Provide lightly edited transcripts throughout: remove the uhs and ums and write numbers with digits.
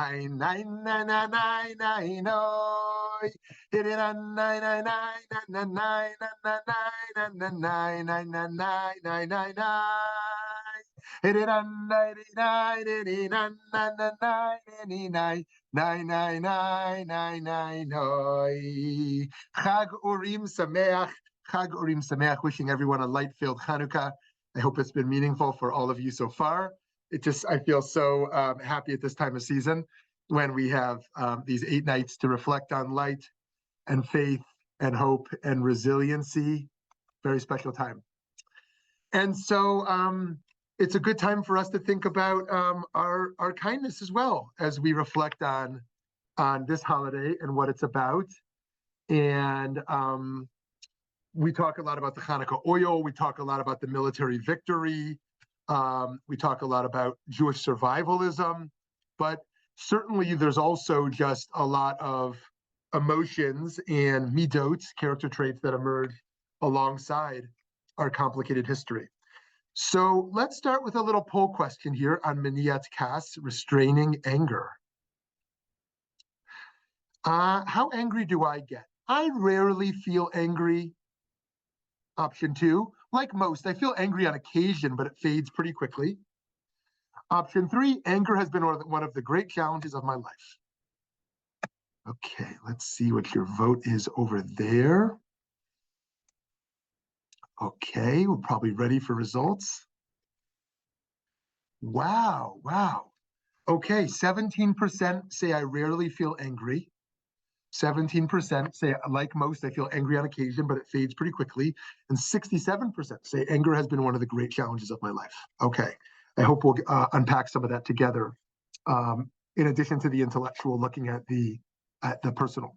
Nine nine nine nine nine nine oh. It is nine nine nine nine nine nine nine nine nine nine nine nine nine. It is nine nine nine nine nine nine nine oh. Chag Urim Sameach. Chag Urim Sameach. Wishing everyone a light-filled Hanukkah. I hope it's been meaningful for all of you so far. I feel so happy at this time of season when we have these 8 nights to reflect on light and faith and hope and resiliency. Very special time. And so it's a good time for us to think about our kindness as well as we reflect on this holiday and what it's about. And we talk a lot about the Hanukkah oil. We talk a lot about the military victory. We talk a lot about Jewish survivalism, but certainly there's also just a lot of emotions and midot, character traits that emerge alongside our complicated history. So let's start with a little poll question here on Miniat Kas, restraining anger. How angry do I get? I rarely feel angry. Option 2, like most, I feel angry on occasion, but it fades pretty quickly. Option 3, anger has been one of the great challenges of my life. Okay, let's see what your vote is over there. Okay, we're probably ready for results. Wow. Okay, 17% say I rarely feel angry. 17% say, like most, I feel angry on occasion, but it fades pretty quickly. And 67% say anger has been one of the great challenges of my life. Okay, I hope we'll unpack some of that together. In addition to the intellectual, looking at the personal.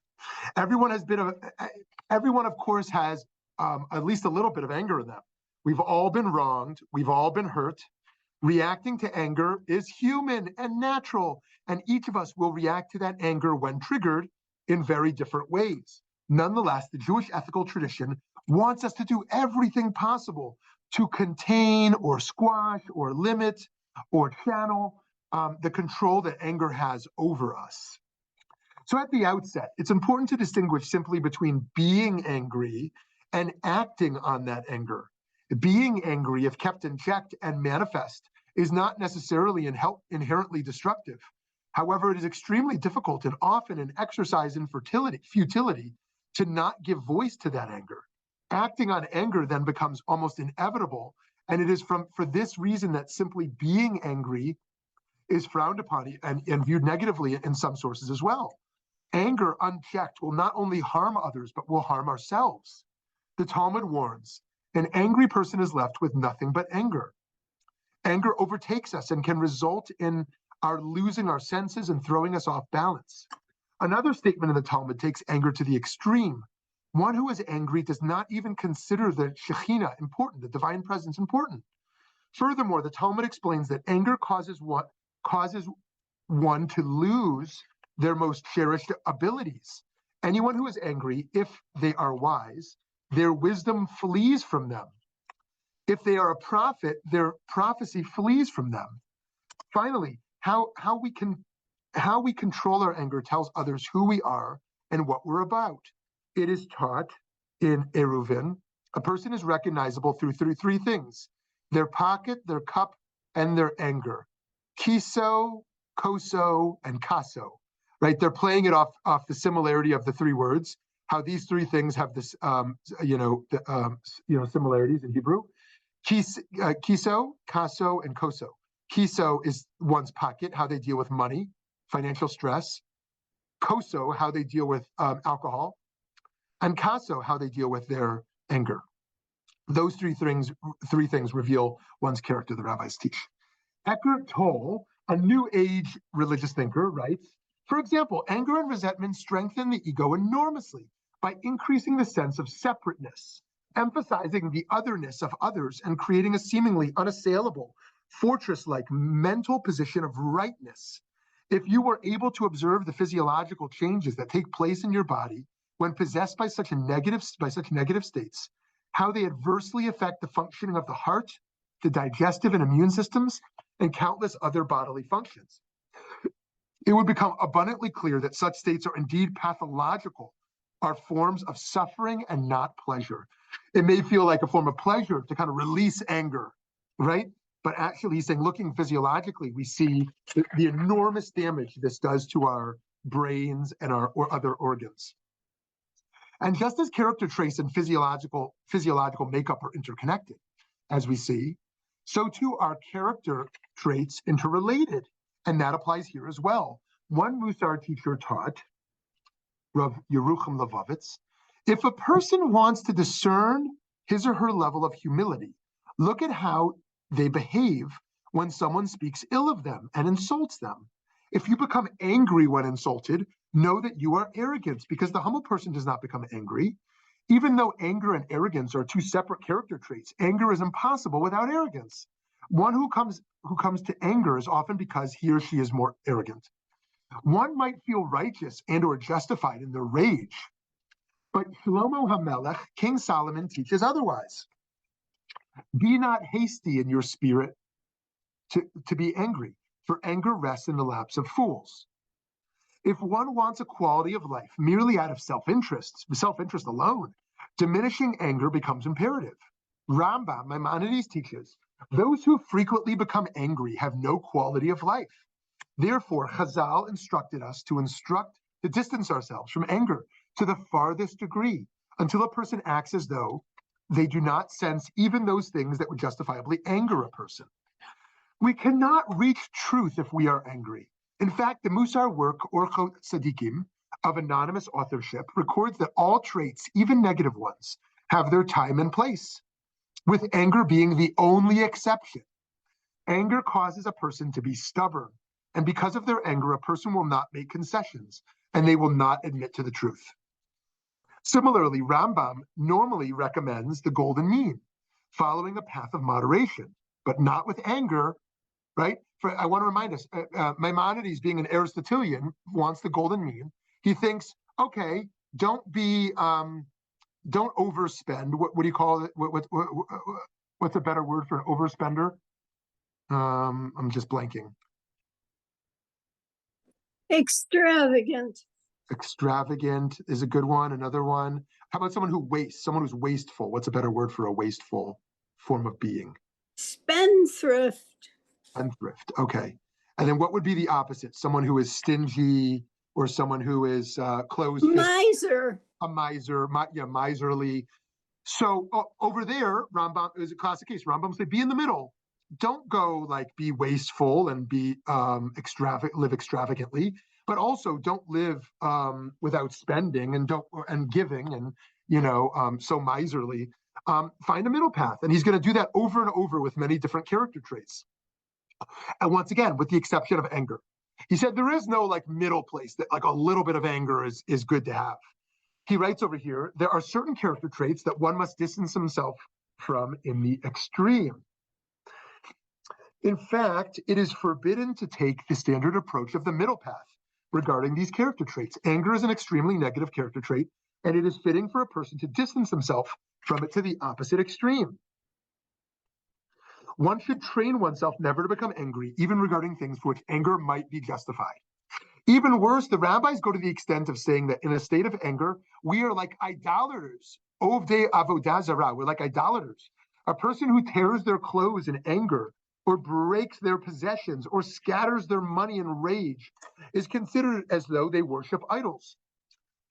Everyone, of course, has at least a little bit of anger in them. We've all been wronged. We've all been hurt. Reacting to anger is human and natural, and each of us will react to that anger when triggered in very different ways. Nonetheless, the Jewish ethical tradition wants us to do everything possible to contain or squash or limit or channel the control that anger has over us. So at the outset, it's important to distinguish simply between being angry and acting on that anger. Being angry, if kept in check and manifest, is not necessarily inherently destructive. However, it is extremely difficult and often an exercise in futility to not give voice to that anger. Acting on anger then becomes almost inevitable, and it is for this reason that simply being angry is frowned upon and viewed negatively in some sources as well. Anger unchecked will not only harm others, but will harm ourselves. The Talmud warns, an angry person is left with nothing but anger. Anger overtakes us and can result in our losing our senses and throwing us off balance. Another statement in the Talmud takes anger to the extreme. One who is angry does not even consider the Shekhinah important, the divine presence important. Furthermore, the Talmud explains that anger causes one to lose their most cherished abilities. Anyone who is angry, if they are wise, their wisdom flees from them. If they are a prophet, their prophecy flees from them. Finally, how we control our anger tells others who we are and what we're about. It is taught in Eruvin, a person is recognizable through three things: their pocket, their cup, and their anger. Kiso, koso, and kaso. Right? They're playing it off the similarity of the 3 words. How these 3 things have this, similarities in Hebrew. Kiso, kaso, and koso. Kiso is one's pocket, how they deal with money, financial stress. Koso, how they deal with alcohol. And kaso, how they deal with their anger. Those three things reveal one's character, the rabbis teach. Eckhart Tolle, a New Age religious thinker, writes, for example, anger and resentment strengthen the ego enormously by increasing the sense of separateness, emphasizing the otherness of others, and creating a seemingly unassailable, fortress-like mental position of rightness. If you were able to observe the physiological changes that take place in your body when possessed by such negative states, how they adversely affect the functioning of the heart, the digestive and immune systems, and countless other bodily functions. it would become abundantly clear that such states are indeed pathological, are forms of suffering and not pleasure. It may feel like a form of pleasure to kind of release anger, right? But actually, he's saying, looking physiologically, we see the enormous damage this does to our brains and our or other organs. And just as character traits and physiological makeup are interconnected, as we see, so too are character traits interrelated. And that applies here as well. One Musar teacher taught, Rav Yerucham Levovitz, if a person wants to discern his or her level of humility, look at how they behave when someone speaks ill of them and insults them. If you become angry when insulted, know that you are arrogant, because the humble person does not become angry. Even though anger and arrogance are two separate character traits, anger is impossible without arrogance. One who comes to anger is often because he or she is more arrogant. One might feel righteous and or justified in their rage, but Shlomo HaMelech, King Solomon, teaches otherwise. Be not hasty in your spirit to be angry, for anger rests in the laps of fools. If one wants a quality of life merely out of self-interest alone, diminishing anger becomes imperative. Rambam, Maimonides, teaches, those who frequently become angry have no quality of life. Therefore, Chazal instructed us to distance ourselves from anger to the farthest degree, until a person acts as though they do not sense even those things that would justifiably anger a person. We cannot reach truth if we are angry. In fact, the Musar work, Orchot Tzadikim, of anonymous authorship, records that all traits, even negative ones, have their time and place, with anger being the only exception. Anger causes a person to be stubborn, and because of their anger, a person will not make concessions, and they will not admit to the truth. Similarly, Rambam normally recommends the golden mean, following a path of moderation, but not with anger, right? I want to remind us, Maimonides, being an Aristotelian, wants the golden mean. He thinks, okay, don't overspend. What do you call it? What's a better word for an overspender? I'm just blanking. Extravagant. Extravagant is a good one. Another one. How about someone who wastes? Someone who's wasteful. What's a better word for a wasteful form of being? Spendthrift. Spendthrift. Okay. And then what would be the opposite? Someone who is stingy, or someone who is closed-fisted. Miser. A miser. Miserly. So over there, Rambam is a classic case. Rambam said, be in the middle. Don't go be wasteful and be live extravagantly, but also don't live without spending and giving and so miserly. Find a middle path, and he's going to do that over and over with many different character traits. And once again, with the exception of anger, he said there is no middle place that a little bit of anger is good to have. He writes over here, there are certain character traits that one must distance himself from in the extreme. In fact, it is forbidden to take the standard approach of the middle path regarding these character traits. Anger is an extremely negative character trait, and it is fitting for a person to distance himself from it to the opposite extreme. One should train oneself never to become angry, even regarding things for which anger might be justified. Even worse, the rabbis go to the extent of saying that in a state of anger, we are like idolaters. Ovdei avodah zarah, we're like idolaters. A person who tears their clothes in anger, or breaks their possessions, or scatters their money in rage, is considered as though they worship idols.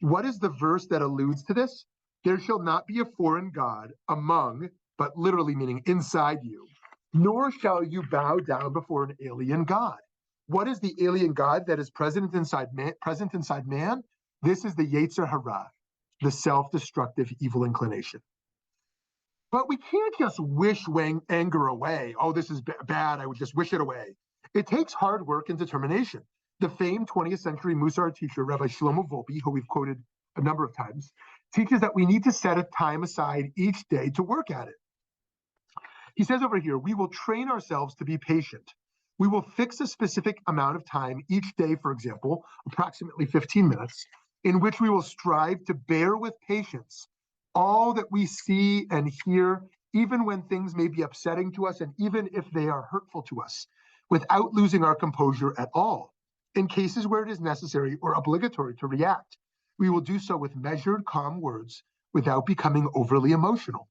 What is the verse that alludes to this? There shall not be a foreign god among, but literally meaning inside you, nor shall you bow down before an alien god. What is the alien god that is present inside man? This is the Yetzer Hara, the self-destructive evil inclination. But we can't just wish anger away. Oh, this is bad. I would just wish it away. It takes hard work and determination. The famed 20th century Musar teacher, Rabbi Shlomo Volpe, who we've quoted a number of times, teaches that we need to set a time aside each day to work at it. He says over here, we will train ourselves to be patient. We will fix a specific amount of time each day, for example, approximately 15 minutes, in which we will strive to bear with patience all that we see and hear, even when things may be upsetting to us and even if they are hurtful to us, without losing our composure at all. In cases where it is necessary or obligatory to react, we will do so with measured, calm words without becoming overly emotional.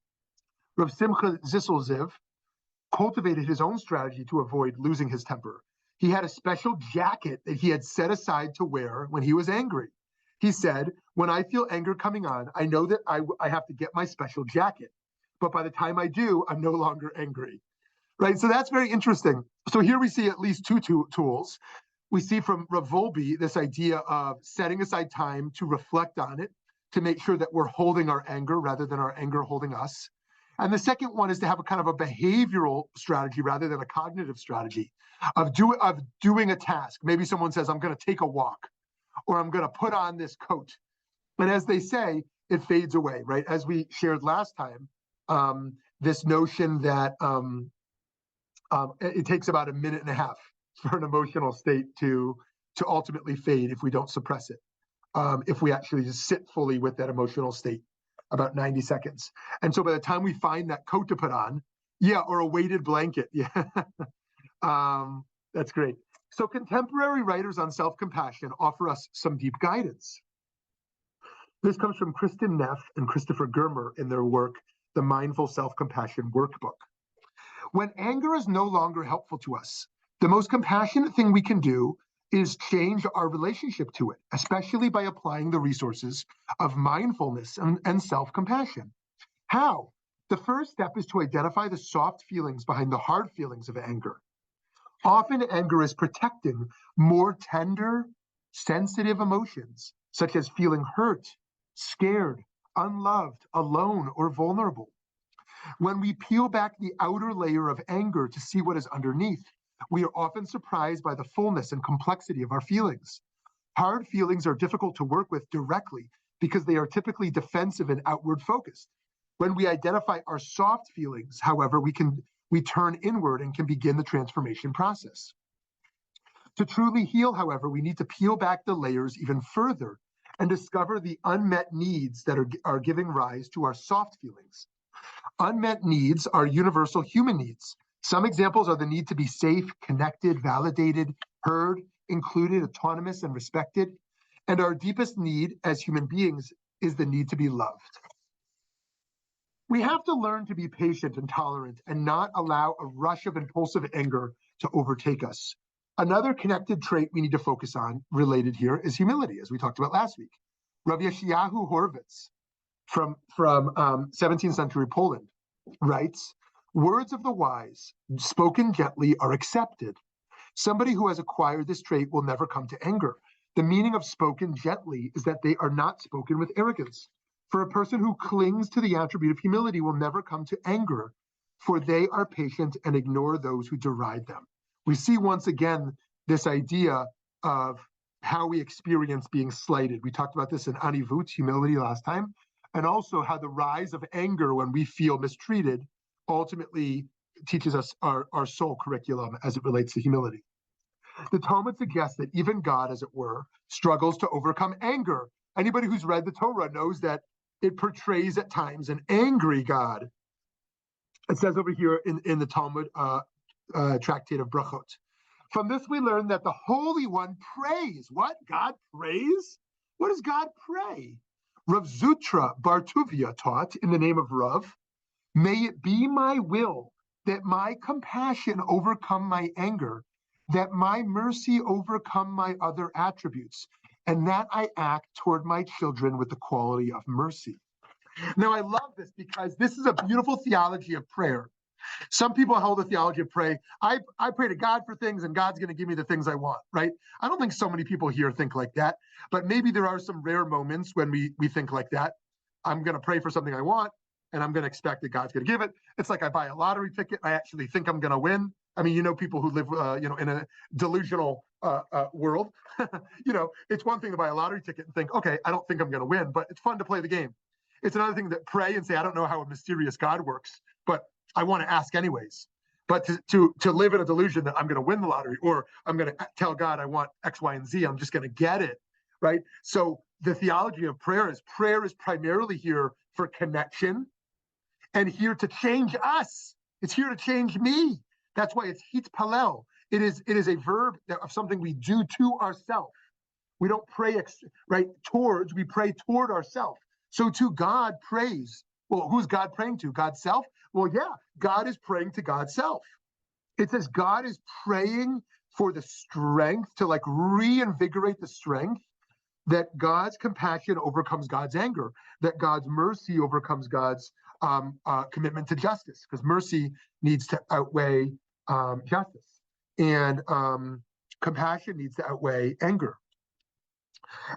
Rav Simcha Zisselziv cultivated his own strategy to avoid losing his temper. He had a special jacket that he had set aside to wear when he was angry. He said, when I feel anger coming on, I know that I have to get my special jacket. But by the time I do, I'm no longer angry. Right? So that's very interesting. So here we see at least two tools. We see from Rav Volbe this idea of setting aside time to reflect on it, to make sure that we're holding our anger rather than our anger holding us. And the second one is to have a kind of a behavioral strategy rather than a cognitive strategy of doing a task. Maybe someone says, I'm going to take a walk, or I'm going to put on this coat. And as they say, it fades away, right? As we shared last time, this notion that it takes about a minute and a half for an emotional state to ultimately fade if we don't suppress it. If we actually just sit fully with that emotional state, about 90 seconds. And so by the time we find that coat to put on, or a weighted blanket, that's great. So contemporary writers on self-compassion offer us some deep guidance. This comes from Kristen Neff and Christopher Germer in their work, The Mindful Self-Compassion Workbook. When anger is no longer helpful to us, the most compassionate thing we can do is change our relationship to it, especially by applying the resources of mindfulness and self-compassion. How? The first step is to identify the soft feelings behind the hard feelings of anger. Often anger is protecting more tender, sensitive emotions, such as feeling hurt, scared, unloved, alone, or vulnerable. When we peel back the outer layer of anger to see what is underneath, we are often surprised by the fullness and complexity of our feelings. Hard feelings are difficult to work with directly because they are typically defensive and outward focused. When we identify our soft feelings, however, we turn inward and can begin the transformation process. To truly heal, however, we need to peel back the layers even further and discover the unmet needs that are giving rise to our soft feelings. Unmet needs are universal human needs. Some examples are the need to be safe, connected, validated, heard, included, autonomous, and respected. And our deepest need as human beings is the need to be loved. We have to learn to be patient and tolerant and not allow a rush of impulsive anger to overtake us. Another connected trait we need to focus on related here is humility, as we talked about last week. Rav Yeshayahu Horowitz from 17th century Poland writes, words of the wise, spoken gently, are accepted. Somebody who has acquired this trait will never come to anger. The meaning of spoken gently is that they are not spoken with arrogance. For a person who clings to the attribute of humility will never come to anger, for they are patient and ignore those who deride them. We see once again this idea of how we experience being slighted. We talked about this in Anivut, humility, last time, and also how the rise of anger when we feel mistreated ultimately teaches us our soul curriculum as it relates to humility. The Talmud suggests that even God, as it were, struggles to overcome anger. Anybody who's read the Torah knows that it portrays at times an angry God. It says over here in the Talmud tractate of Brachot. From this we learn that the Holy One prays. What? God prays? What does God pray? Rav Zutra Bar Tuvia taught in the name of Rav, may it be my will that my compassion overcome my anger, that my mercy overcome my other attributes, and that I act toward my children with the quality of mercy. Now, I love this because this is a beautiful theology of prayer. Some people hold a theology of prayer. I pray to God for things and God's going to give me the things I want, right? I don't think so many people here think like that, but maybe there are some rare moments when we think like that. I'm going to pray for something I want and I'm going to expect that God's going to give it. It's like I buy a lottery ticket. I actually think I'm going to win. I mean, people who live, in a delusional world. It's one thing to buy a lottery ticket and think, okay, I don't think I'm going to win, but it's fun to play the game. It's another thing to pray and say, I don't know how a mysterious God works, but I want to ask anyways. But to live in a delusion that I'm going to win the lottery or I'm going to tell God I want X, Y, and Z, I'm just going to get it, right? So the theology of prayer is primarily here for connection and here to change us. It's here to change me. That's why it's hitpalel. It is a verb of something we do to ourselves. We don't pray towards, we pray toward ourselves. So to God praise. Well, who's God praying to? God's self? Well, yeah, God is praying to God's self. It says God is praying for the strength to reinvigorate the strength, that God's compassion overcomes God's anger, that God's mercy overcomes God's commitment to justice, because mercy needs to outweigh justice, and compassion needs to outweigh anger.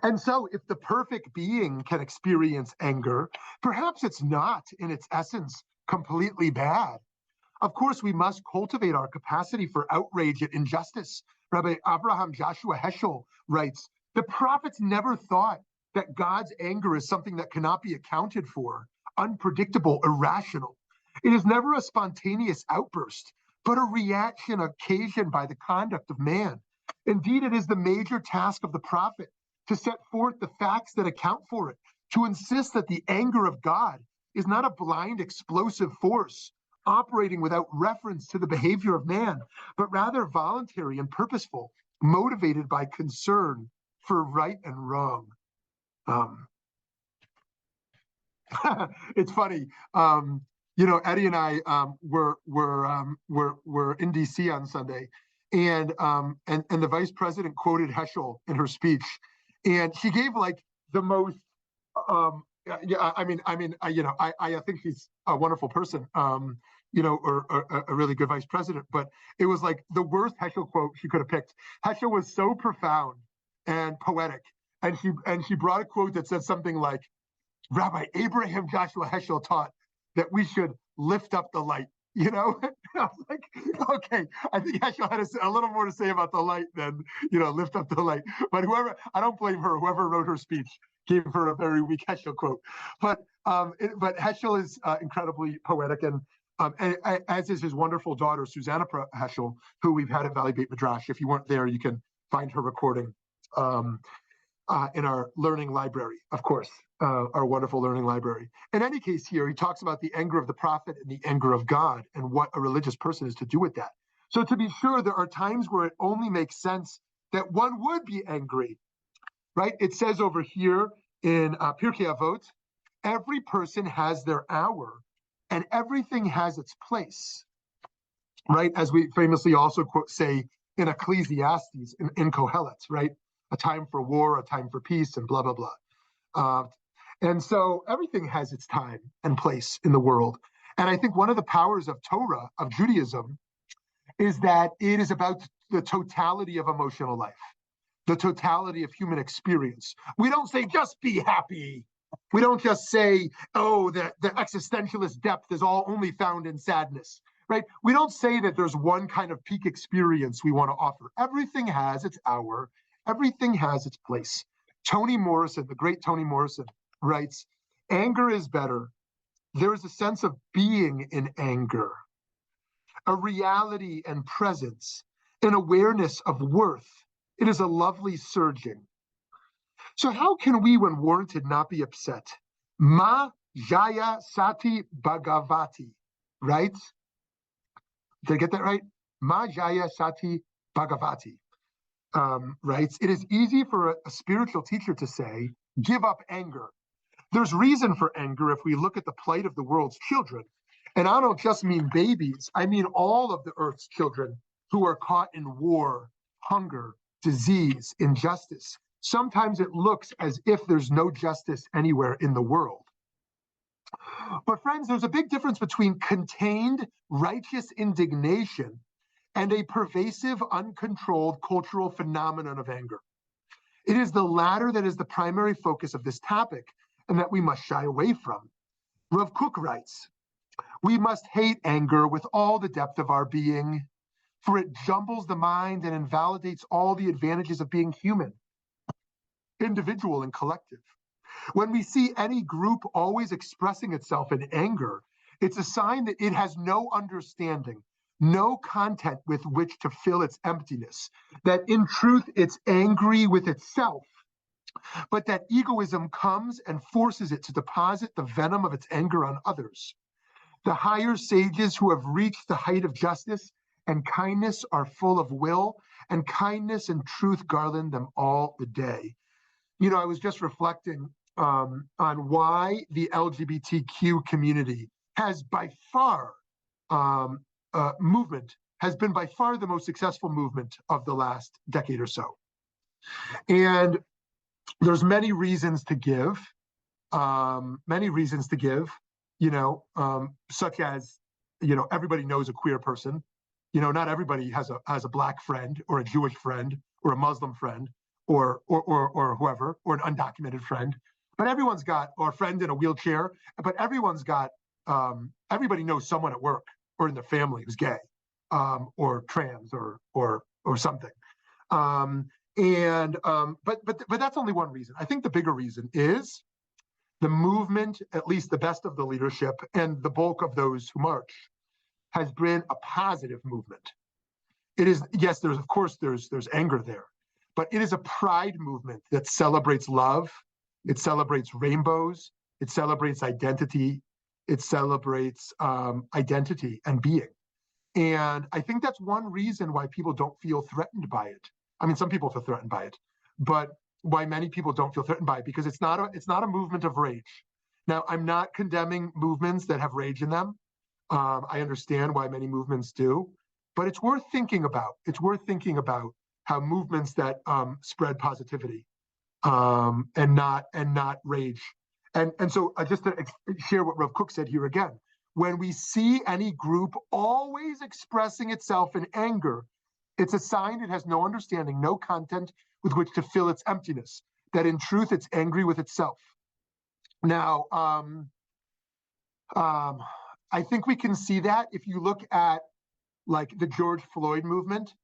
And so if the perfect being can experience anger, perhaps it's not in its essence completely bad. Of course, we must cultivate our capacity for outrage at injustice. Rabbi Abraham Joshua Heschel writes, the prophets never thought that God's anger is something that cannot be accounted for, unpredictable, irrational. It is never a spontaneous outburst, but a reaction occasioned by the conduct of man. Indeed, it is the major task of the prophet to set forth the facts that account for it, to insist that the anger of God is not a blind, explosive force operating without reference to the behavior of man, but rather voluntary and purposeful, motivated by concern for right and wrong. It's funny. Eddie and I were in DC on Sunday, and the vice president quoted Heschel in her speech, and she gave the most. I think she's a wonderful person. Or a really good vice president, but it was the worst Heschel quote she could have picked. Heschel was so profound and poetic, and she brought a quote that said something like, Rabbi Abraham Joshua Heschel taught that we should lift up the light. I was like, okay, I think Heschel had a little more to say about the light than, lift up the light. But I don't blame her. Whoever wrote her speech gave her a very weak Heschel quote. But Heschel is incredibly poetic, and as is his wonderful daughter, Susanna Heschel, who we've had at Valley Beit Midrash. If you weren't there, you can find her recording in our learning library, of course, our wonderful learning library. In any case, here, he talks about the anger of the prophet and the anger of God and what a religious person is to do with that. So to be sure, there are times where it only makes sense that one would be angry, right? It says over here in Pirkei Avot, every person has their hour and everything has its place, right? As we famously also say in Ecclesiastes, in Kohelet, right? A time for war, a time for peace, and blah, blah, blah. And so everything has its time and place in the world. And I think one of the powers of Torah, of Judaism, is that it is about the totality of emotional life, the totality of human experience. We don't say, just be happy. We don't just say, oh, the existentialist depth is all only found in sadness, right? We don't say that there's one kind of peak experience we want to offer. Everything has its hour. Everything has its place. Toni Morrison, the great Toni Morrison, writes, anger is better. There is a sense of being in anger, a reality and presence, an awareness of worth. It is a lovely surging. So how can we, when warranted, not be upset? Ma jaya sati bhagavati, right? Did I get that right? Ma jaya sati bhagavati. Writes, it is easy for a spiritual teacher to say, give up anger. There's reason for anger if we look at the plight of the world's children. And I don't just mean babies, I mean all of the earth's children who are caught in war, hunger, disease, injustice. Sometimes it looks as if there's no justice anywhere in the world. But friends, there's a big difference between contained, righteous indignation and a pervasive, uncontrolled cultural phenomenon of anger. It is the latter that is the primary focus of this topic and that we must shy away from. Rav Kook writes, we must hate anger with all the depth of our being, for it jumbles the mind and invalidates all the advantages of being human, individual and collective. When we see any group always expressing itself in anger, it's a sign that it has no understanding, no content with which to fill its emptiness, that in truth it's angry with itself, but that egoism comes and forces it to deposit the venom of its anger on others. The higher sages who have reached the height of justice and kindness are full of will, and kindness and truth garland them all the day. I was just reflecting on why the LGBTQ community has by far movement has been by far the most successful movement of the last decade or so. And there's many reasons to give, such as, everybody knows a queer person. Not everybody has a black friend or a Jewish friend or a Muslim friend or whoever, or an undocumented friend. But everyone's got, or a friend in a wheelchair, but everybody knows someone at work or in their family who's gay, or trans or something. But that's only one reason. I think the bigger reason is the movement, at least the best of the leadership and the bulk of those who march, has been a positive movement. It is, yes, there's anger there, but it is a pride movement that celebrates love. It celebrates rainbows. It celebrates identity. It celebrates identity and being. And I think that's one reason why people don't feel threatened by it. I mean, some people feel threatened by it, but why many people don't feel threatened by it, because it's not a movement of rage. Now, I'm not condemning movements that have rage in them. I understand why many movements do, but it's worth thinking about. It's worth thinking about how movements that spread positivity and not rage. And so just to share what Rav Kook said here again, when we see any group always expressing itself in anger, it's a sign it has no understanding, no content with which to fill its emptiness, that in truth it's angry with itself. Now, I think we can see that if you look at like the George Floyd movement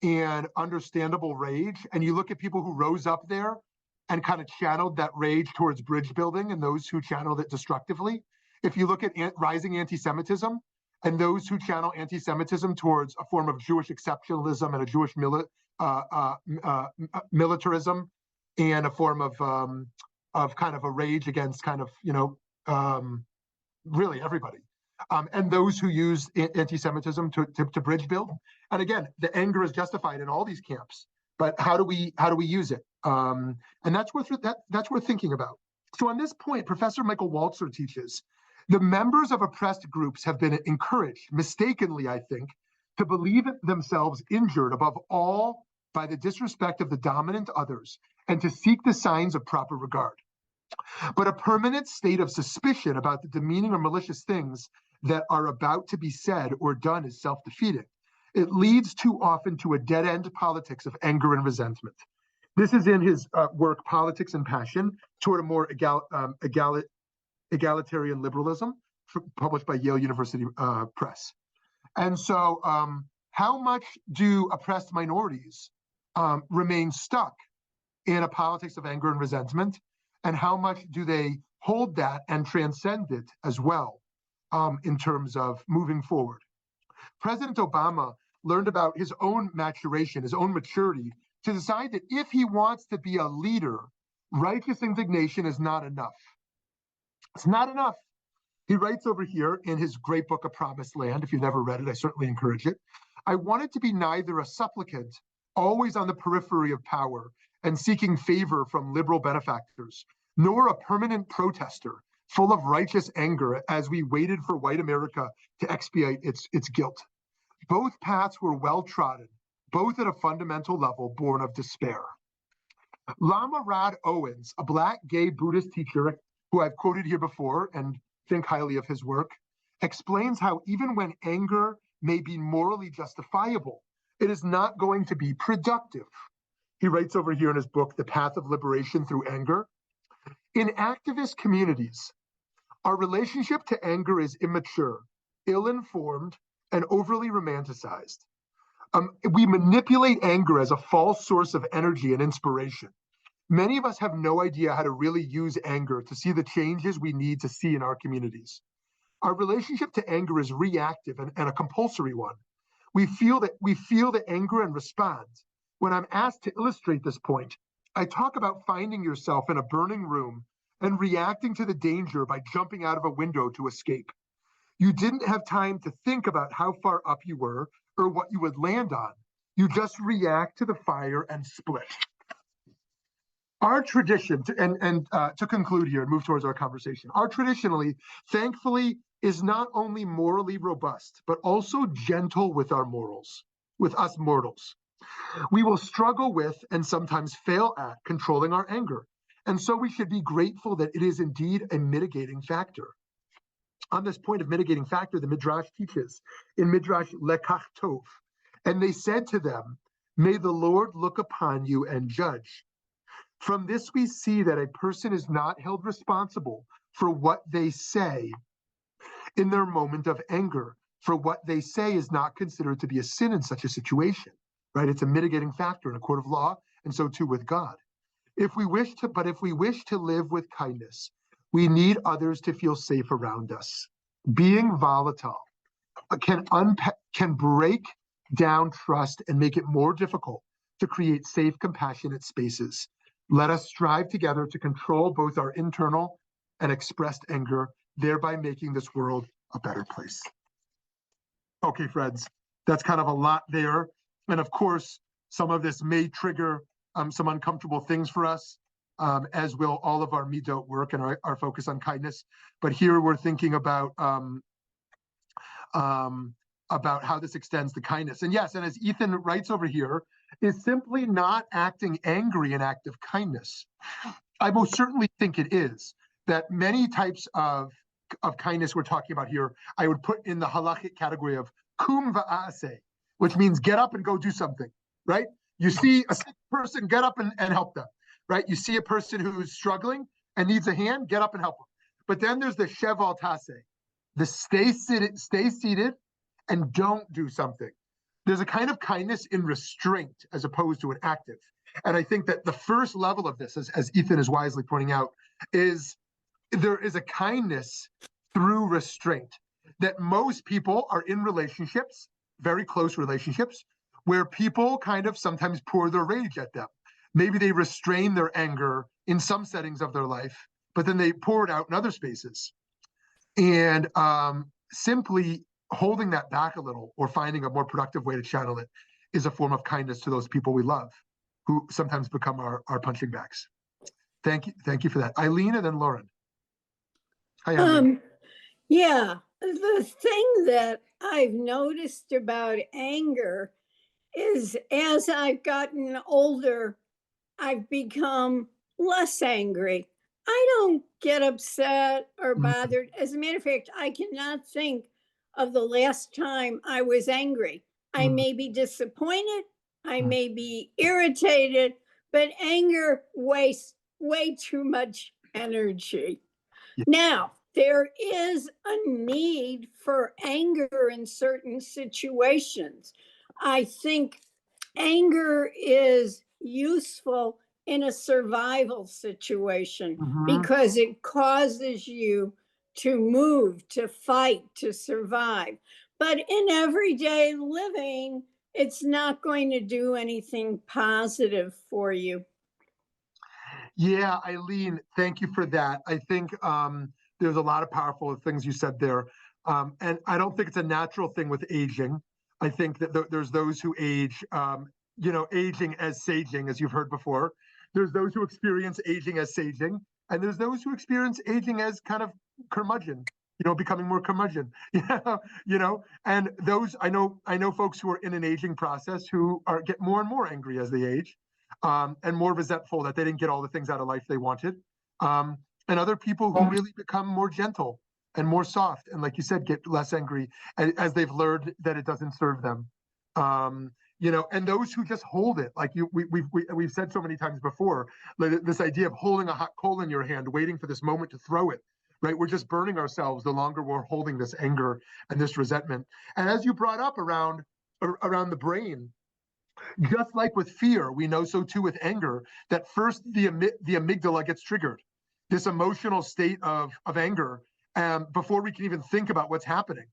and understandable rage, and you look at people who rose up there and kind of channeled that rage towards bridge building and those who channeled it destructively. If you look at rising anti-Semitism and those who channel anti-Semitism towards a form of Jewish exceptionalism and a Jewish militarism and a form of kind of a rage against kind of, really everybody. And those who use anti-Semitism to bridge build. And again, the anger is justified in all these camps, but how do we use it? And that's worth thinking about. So on this point, Professor Michael Walzer teaches, the members of oppressed groups have been encouraged, mistakenly, I think, to believe themselves injured above all by the disrespect of the dominant others and to seek the signs of proper regard. But a permanent state of suspicion about the demeaning or malicious things that are about to be said or done is self-defeating. It leads too often to a dead-end politics of anger and resentment. This is in his work, Politics and Passion, toward a more egalitarian liberalism, published by Yale University Press. And so how much do oppressed minorities remain stuck in a politics of anger and resentment? And how much do they hold that and transcend it as well in terms of moving forward? President Obama learned about his own maturation, his own maturity, to decide that if he wants to be a leader, righteous indignation is not enough. It's not enough. He writes over here in his great book, A Promised Land. If you've never read it, I certainly encourage it. I wanted to be neither a supplicant, always on the periphery of power and seeking favor from liberal benefactors, nor a permanent protester, full of righteous anger as we waited for white America to expiate its guilt. Both paths were well trodden, both at a fundamental level born of despair. Lama Rod Owens, a Black gay Buddhist teacher who I've quoted here before and think highly of his work, explains how even when anger may be morally justifiable, it is not going to be productive. He writes over here in his book, The Path of Liberation Through Anger. In activist communities, our relationship to anger is immature, ill-informed, and overly romanticized. We manipulate anger as a false source of energy and inspiration. Many of us have no idea how to really use anger to see the changes we need to see in our communities. Our relationship to anger is reactive and a compulsory one. We feel the anger and respond. When I'm asked to illustrate this point, I talk about finding yourself in a burning room and reacting to the danger by jumping out of a window to escape. You didn't have time to think about how far up you were or what you would land on. You just react to the fire and split. Our tradition, to conclude here and move towards our conversation, our traditionally, thankfully, is not only morally robust, but also gentle with our morals, with us mortals. We will struggle with and sometimes fail at controlling our anger. And so we should be grateful that it is indeed a mitigating factor. On this point of mitigating factor, the Midrash teaches in Midrash Lekach Tov, and they said to them, "May the Lord look upon you and judge." From this, we see that a person is not held responsible for what they say in their moment of anger. For what they say is not considered to be a sin in such a situation, right? It's a mitigating factor in a court of law, and so too with God. If we wish to live with kindness, we need others to feel safe around us. Being volatile can break down trust and make it more difficult to create safe, compassionate spaces. Let us strive together to control both our internal and expressed anger, thereby making this world a better place. Okay, friends, that's kind of a lot there. And of course, some of this may trigger some uncomfortable things for us, as will all of our midot work and our focus on kindness. But here we're thinking about how this extends to kindness. And yes, and as Ethan writes over here, is simply not acting angry an act of kindness? I most certainly think it is. That many types of kindness we're talking about here, I would put in the halachic category of kum va'aseh, which means get up and go do something, right? You see a sick person, get up and help them, right? You see a person who's struggling and needs a hand, get up and help them. But then there's the sheval taseh, the stay seated and don't do something. There's a kind of kindness in restraint as opposed to an active. And I think that the first level of this, as Ethan is wisely pointing out, is there is a kindness through restraint, that most people are in relationships, very close relationships, where people kind of sometimes pour their rage at them. Maybe they restrain their anger in some settings of their life, but then they pour it out in other spaces. And simply holding that back a little or finding a more productive way to channel it is a form of kindness to those people we love, who sometimes become our punching bags. Thank you for that. Eileen and then Lauren. Hi, Eileen. Yeah, the thing that I've noticed about anger is as I've gotten older, I've become less angry. I don't get upset or bothered. As a matter of fact, I cannot think of the last time I was angry. I may be disappointed, I may be irritated, but anger wastes way too much energy. Yeah. Now, there is a need for anger in certain situations. I think anger is useful in a survival situation because it causes you to move, to fight, to survive. But in everyday living, it's not going to do anything positive for you. Yeah, Eileen, thank you for that. I think there's a lot of powerful things you said there. And I don't think it's a natural thing with aging. I think that there's those who age, aging as saging, as you've heard before. There's those who experience aging as saging, and there's those who experience aging as kind of curmudgeon, becoming more curmudgeon, and those, I know folks who are in an aging process who get more and more angry as they age, and more resentful that they didn't get all the things out of life they wanted. And other people who really become more gentle and more soft, and like you said, get less angry as they've learned that it doesn't serve them. And those who just hold it, like we've said so many times before, like this idea of holding a hot coal in your hand, waiting for this moment to throw it, right? We're just burning ourselves the longer we're holding this anger and this resentment. And as you brought up around the brain, just like with fear, we know so too with anger, that first the amygdala gets triggered, this emotional state of anger, before we can even think about what's happening.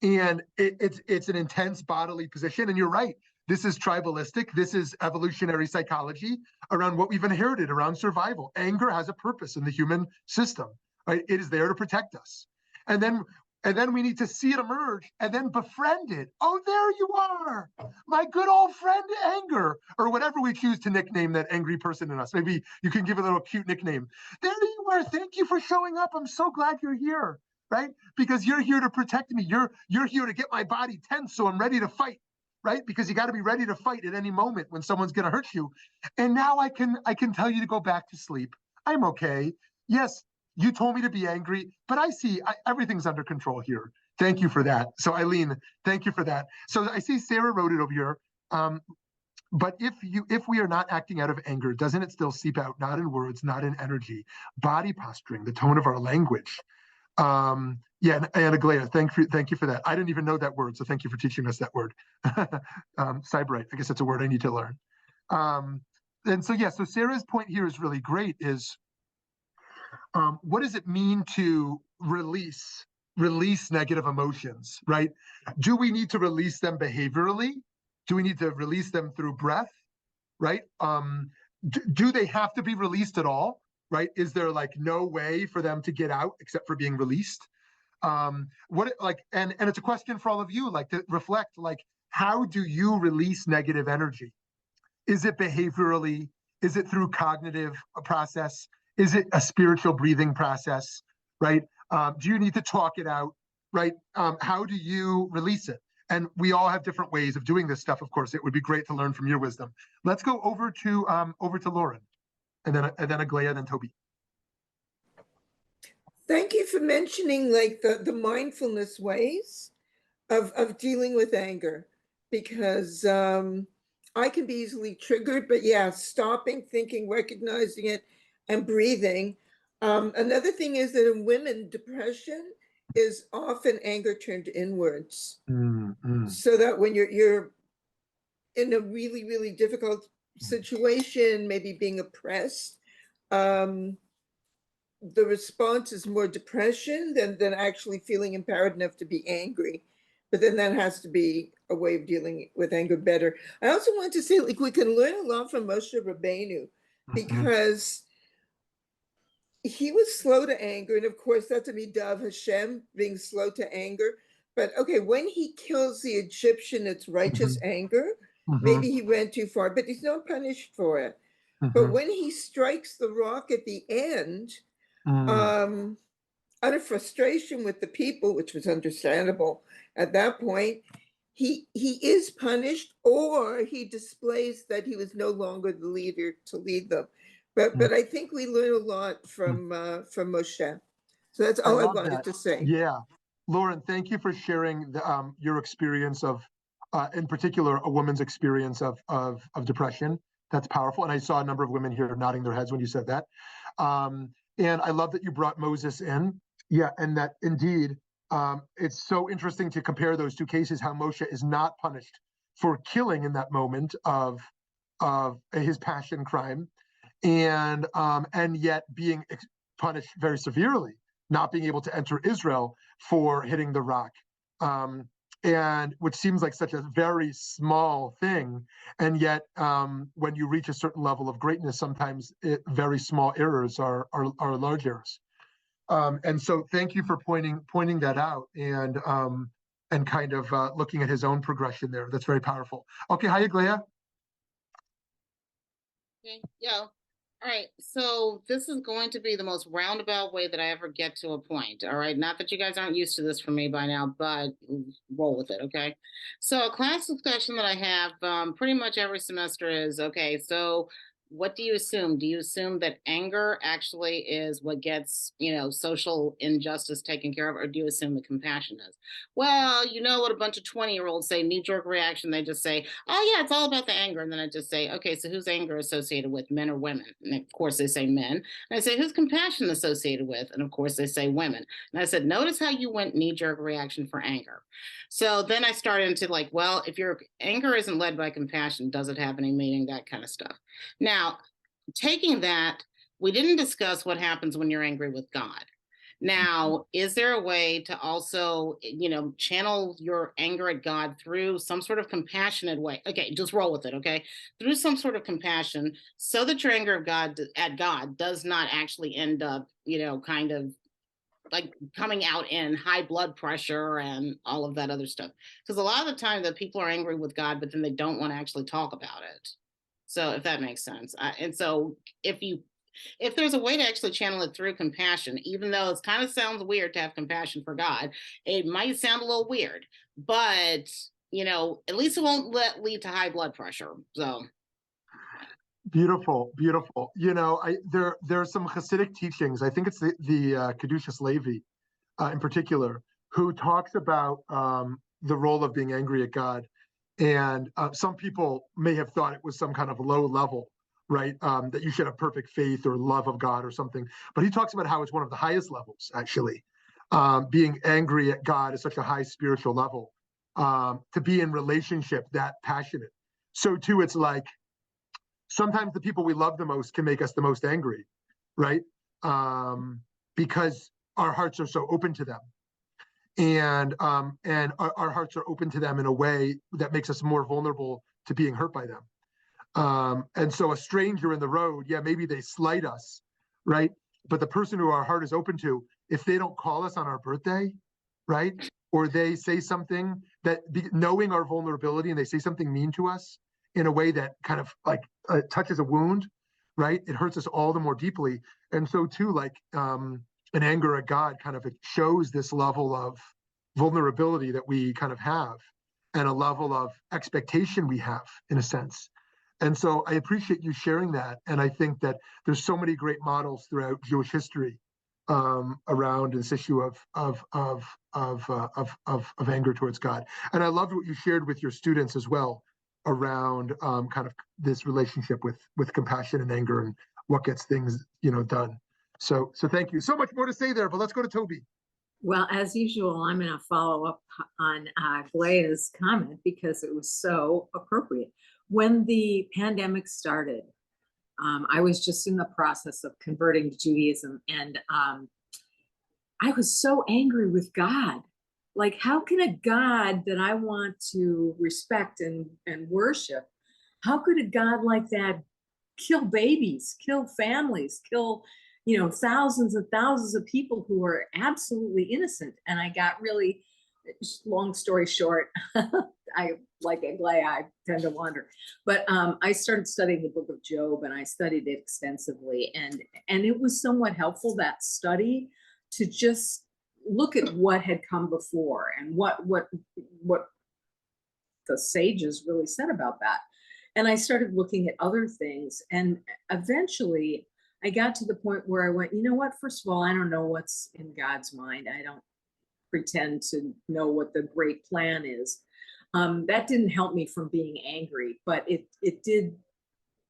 And it's an intense bodily position. And you're right, this is tribalistic. This is evolutionary psychology around what we've inherited around survival. Anger has a purpose in the human system, right? It is there to protect us. And then And then we need to see it emerge and then befriend it. Oh, there you are, my good old friend anger, or whatever we choose to nickname that angry person in us. Maybe you can give it a little cute nickname. There you are. Thank you for showing up. I'm so glad you're here, right? Because you're here to protect me. You're here to get my body tense so I'm ready to fight, right? Because you got to be ready to fight at any moment when someone's going to hurt you. And now I can tell you to go back to sleep. I'm okay. Yes, you told me to be angry, but I see everything's under control here. Thank you for that. So Eileen, thank you for that. So I see Sarah wrote it over here. But if we are not acting out of anger, doesn't it still seep out, not in words, not in energy, body posturing, the tone of our language? Yeah, and Aglaya, thank you for that. I didn't even know that word, so thank you for teaching us that word. Cyberite, I guess that's a word I need to learn. And so yeah, so Sarah's point here is really great. Is what does it mean to release negative emotions, right? Do we need to release them behaviorally? Do we need to release them through breath, right? Do they have to be released at all, right? Is there like no way for them to get out except for being released? What like, and it's a question for all of you, like to reflect, like, how do you release negative energy? Is it behaviorally? Is it through cognitive process? Is it a spiritual breathing process, right? Do you need to talk it out, right? How do you release it? And we all have different ways of doing this stuff. Of course, it would be great to learn from your wisdom. Let's go over to Lauren, and then Aglaya, then Toby. Thank you for mentioning like the mindfulness ways of dealing with anger, because I can be easily triggered, but yeah, stopping, thinking, recognizing it, and breathing. Another thing is that in women, depression is often anger turned inwards. So that when you're in a really, really difficult situation, maybe being oppressed, the response is more depression than actually feeling empowered enough to be angry. But then that has to be a way of dealing with anger better. I also want to say, like, we can learn a lot from Moshe Rabbeinu, because he was slow to anger. And of course, that's a midah of Hashem, being slow to anger. But okay, when he kills the Egyptian, it's righteous anger. Maybe he went too far, but he's not punished for it. But when he strikes the rock at the end, out of frustration with the people, which was understandable at that point, he is punished, or he displays that he was no longer the leader to lead them. But I think we learn a lot from Moshe. So that's all I wanted to say. Yeah, Lauren, thank you for sharing your experience of, in particular, a woman's experience of depression. That's powerful, and I saw a number of women here nodding their heads when you said that. And I love that you brought Moses in. Yeah, and that indeed, it's so interesting to compare those two cases. How Moshe is not punished for killing in that moment of his passion crime, and yet being punished very severely, not being able to enter Israel for hitting the rock, and which seems like such a very small thing, and yet when you reach a certain level of greatness, sometimes very small errors are large errors. And so, thank you for pointing that out, and kind of looking at his own progression there. That's very powerful. Okay, hi, Aglaya. Okay, yeah. All right, so this is going to be the most roundabout way that I ever get to a point, all right? Not that you guys aren't used to this from me by now, but roll with it, okay? So a class discussion that I have pretty much every semester is, okay, so what do you assume? Do you assume that anger actually is what gets, social injustice taken care of, or do you assume that compassion is? Well, you know what a bunch of 20-year-olds say, knee-jerk reaction, they just say, oh yeah, it's all about the anger. And then I just say, okay, so who's anger associated with, men or women? And of course they say men. And I say, who's compassion associated with? And of course they say women. And I said, notice how you went knee-jerk reaction for anger. So then I started into like, well, if your anger isn't led by compassion, does it have any meaning? That kind of stuff. Now, taking that, we didn't discuss what happens when you're angry with God. Now, is there a way to also, channel your anger at God through some sort of compassionate way? Okay, just roll with it, okay? Through some sort of compassion, so that your anger at God does not actually end up, kind of like coming out in high blood pressure and all of that other stuff. Because a lot of the time that people are angry with God, but then they don't want to actually talk about it. So if that makes sense. And so if there's a way to actually channel it through compassion, even though it kind of sounds weird to have compassion for God, it might sound a little weird, but at least it won't lead to high blood pressure. So beautiful, beautiful. There are some Hasidic teachings. I think it's the Kedushas Levi in particular, who talks about the role of being angry at God. And some people may have thought it was some kind of low level, right? That you should have perfect faith or love of God or something. But he talks about how it's one of the highest levels, actually. Being angry at God is such a high spiritual level. To be in relationship that passionate. So too, it's like sometimes the people we love the most can make us the most angry, right? Because our hearts are so open to them. And our hearts are open to them in a way that makes us more vulnerable to being hurt by them. And so a stranger in the road, yeah, maybe they slight us, right? But the person who our heart is open to, if they don't call us on our birthday, right? Or they say something that, knowing our vulnerability, and they say something mean to us in a way that kind of like touches a wound, right? It hurts us all the more deeply. And so too, like an anger at God kind of shows this level of vulnerability that we kind of have, and a level of expectation we have, in a sense. And so I appreciate you sharing that. And I think that there's so many great models throughout Jewish history around this issue of anger towards God. And I loved what you shared with your students as well around kind of this relationship with compassion and anger and what gets things done. So thank you. So much more to say there, but let's go to Toby. Well, as usual, I'm going to follow up on Glea's comment because it was so appropriate. When the pandemic started, I was just in the process of converting to Judaism, and I was so angry with God. Like, how can a God that I want to respect and worship, how could a God like that kill babies, kill families, kill thousands and thousands of people who are absolutely innocent? And I got really, long story short, I like Glea, I tend to wander, but I started studying the book of Job, and I studied it extensively, and it was somewhat helpful, that study, to just look at what had come before and what the sages really said about that. And I started looking at other things, and eventually I got to the point where I went, you know what, first of all, I don't know what's in God's mind. I don't pretend to know what the great plan is. That didn't help me from being angry, but it did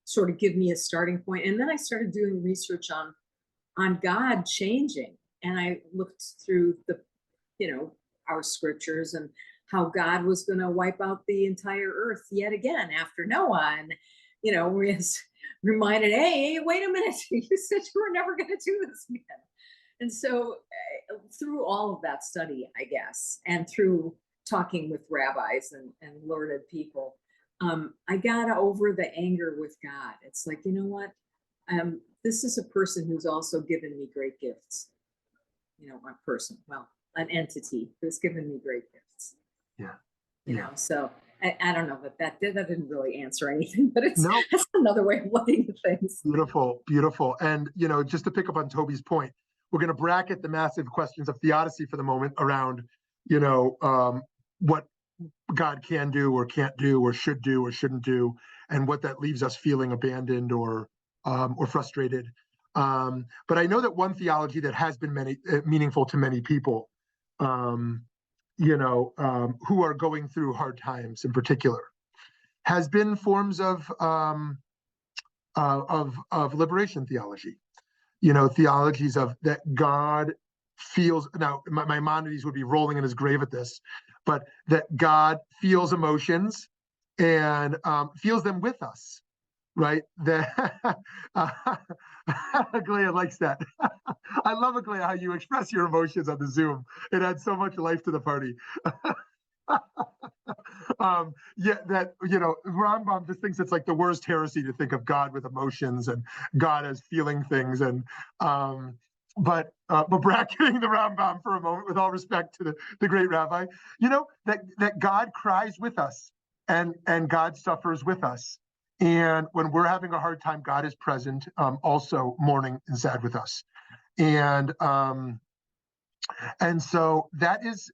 sort of give me a starting point. And then I started doing research on God changing. And I looked through our scriptures and how God was going to wipe out the entire earth yet again after Noah. And, we was reminded, hey, wait a minute, you said you were never going to do this again. And so through all of that study, I guess, and through talking with rabbis and learned people, I got over the anger with God. It's like, you know what? This is a person who's also given me great gifts. An entity who's given me great gifts. Yeah. So I don't know, but that didn't really answer anything, but that's another way of looking at things. Beautiful, beautiful. And, just to pick up on Toby's point, we're going to bracket the massive questions of theodicy for the moment around, what God can do or can't do or shouldn't do, and what that leaves us feeling abandoned or frustrated. But I know that one theology that has been meaningful to many people, who are going through hard times in particular, has been forms of liberation theology. Theologies of that God feels. Now, Maimonides would be rolling in his grave at this, but that God feels emotions and feels them with us, right? That Aglaya likes that. I love, Aglaya, how you express your emotions on the Zoom. It adds so much life to the party. Rambam just thinks it's like the worst heresy to think of God with emotions and God as feeling things. And but bracketing the Rambam for a moment, with all respect to the great rabbi, that God cries with us, and God suffers with us. And when we're having a hard time, God is present, also mourning and sad with us. And so that's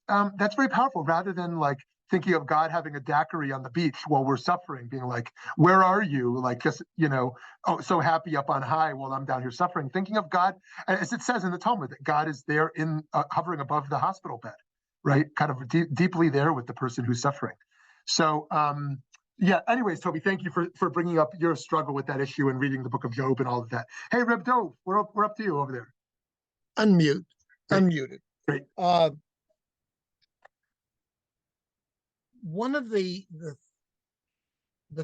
very powerful, rather than like thinking of God having a daiquiri on the beach while we're suffering, being like, where are you? Like, just, oh, so happy up on high while I'm down here suffering. Thinking of God, as it says in the Talmud, that God is there hovering above the hospital bed, right? Kind of deeply there with the person who's suffering. So, yeah, anyways, Toby, thank you for bringing up your struggle with that issue and reading the book of Job and all of that. Hey, Reb Dov, we're up to you over there. Unmute. Great. Unmuted. Great. One of the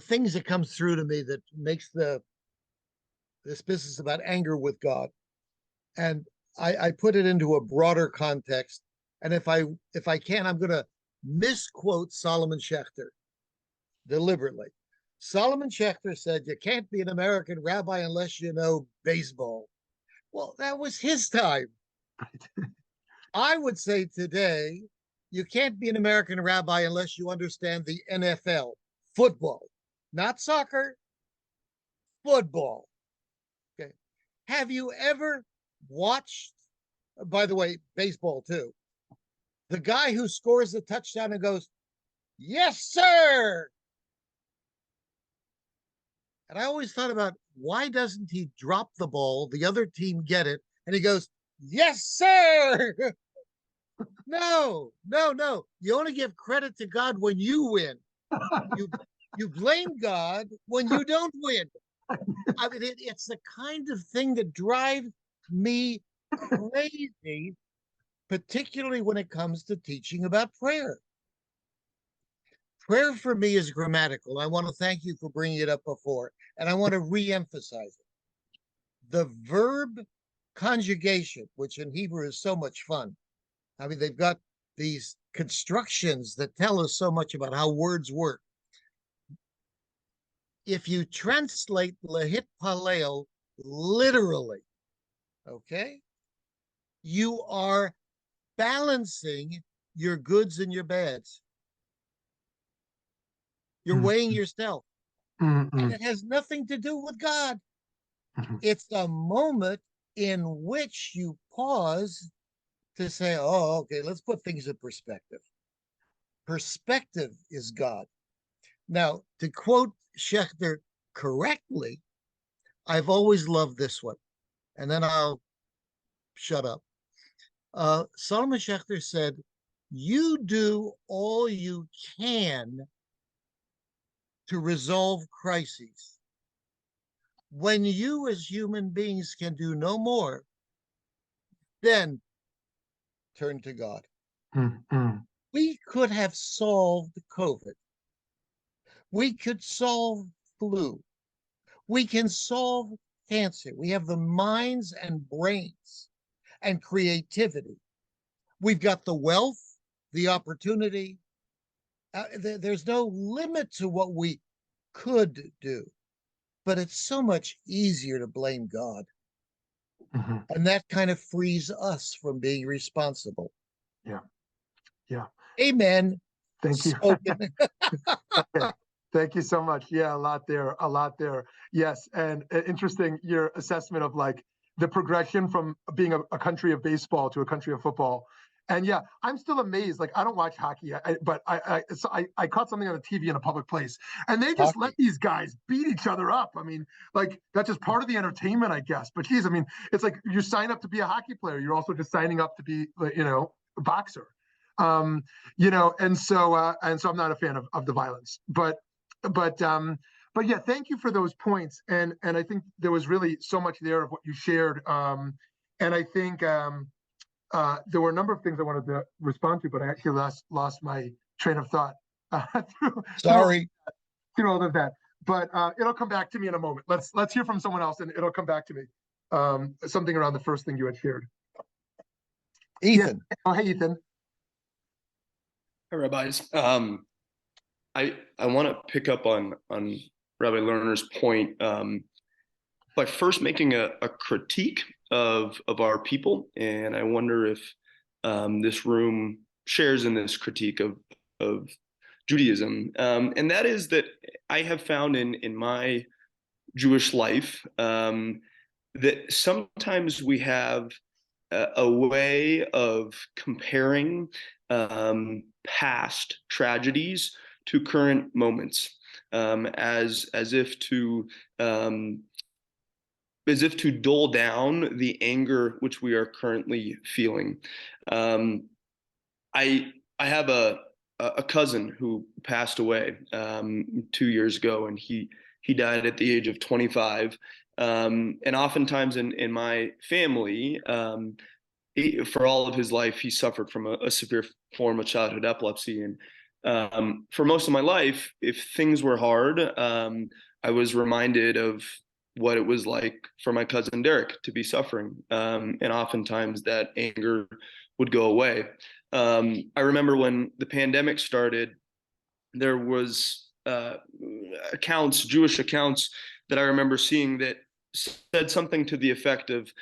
things that comes through to me that makes this business about anger with God, and I put it into a broader context, and if I can, I'm going to misquote Solomon Schechter deliberately. Solomon Schechter said, "You can't be an American rabbi unless you know baseball." Well, that was his time. I would say today, you can't be an American rabbi unless you understand the NFL, football, not soccer, football. Okay. Have you ever watched, by the way, baseball too, the guy who scores the touchdown and goes, "Yes, sir"? And I always thought about, why doesn't he drop the ball, the other team get it, and he goes, "Yes, sir"? No. You only give credit to God when you win. You blame God when you don't win. I mean, it's the kind of thing that drives me crazy, particularly when it comes to teaching about prayer. Prayer for me is grammatical. I want to thank you for bringing it up before, and I want to re-emphasize it. The verb conjugation, which in Hebrew is so much fun. I mean, they've got these constructions that tell us so much about how words work. If you translate lehit paleo literally, okay, you are balancing your goods and your bads. You're weighing yourself. And it has nothing to do with God. It's a moment in which you pause to say, oh, okay, let's put things in perspective. Perspective is God. Now, to quote Schechter correctly, I've always loved this one, and then I'll shut up. Solomon Schechter said, "You do all you can to resolve crises. When you as human beings can do no more, then turn to God." We could have solved COVID. We could solve flu. We can solve cancer. We have the minds and brains and creativity. We've got the wealth, the opportunity. There's no limit to what we could do, but it's so much easier to blame God. And that kind of frees us from being responsible. Yeah. Amen. Thank you. Okay. Thank you so much. Yeah, a lot there. Yes, and interesting, your assessment of like the progression from being a country of baseball to a country of football. And yeah, I'm still amazed. Like, I don't watch hockey, but I caught something on the TV in a public place, and they just let these guys beat each other up. I mean, like, that's just part of the entertainment, I guess. But geez, I mean, it's like you sign up to be a hockey player, you're also just signing up to be, a boxer. And so I'm not a fan of the violence, but yeah, thank you for those points. And I think there was really so much there of what you shared. And I think there were a number of things I wanted to respond to, but I actually lost my train of thought Sorry. through all of that. But it'll come back to me in a moment. Let's hear from someone else, and it'll come back to me. Something around the first thing you had shared. Ethan. Yes. Oh, hey, Ethan. Hi, rabbis. I want to pick up on Rabbi Lerner's point by first making a critique of our people, and I wonder if this room shares in this critique of Judaism, and that is that I have found in my Jewish life that sometimes we have a way of comparing past tragedies to current moments, as if to dull down the anger which we are currently feeling. I have a cousin who passed away 2 years ago, and he died at the age of 25. And oftentimes in my family, for all of his life, he suffered from a severe form of childhood epilepsy. And for most of my life, if things were hard, I was reminded of what it was like for my cousin Derek to be suffering. And oftentimes that anger would go away. I remember when the pandemic started, there was Jewish accounts that I remember seeing that said something to the effect of,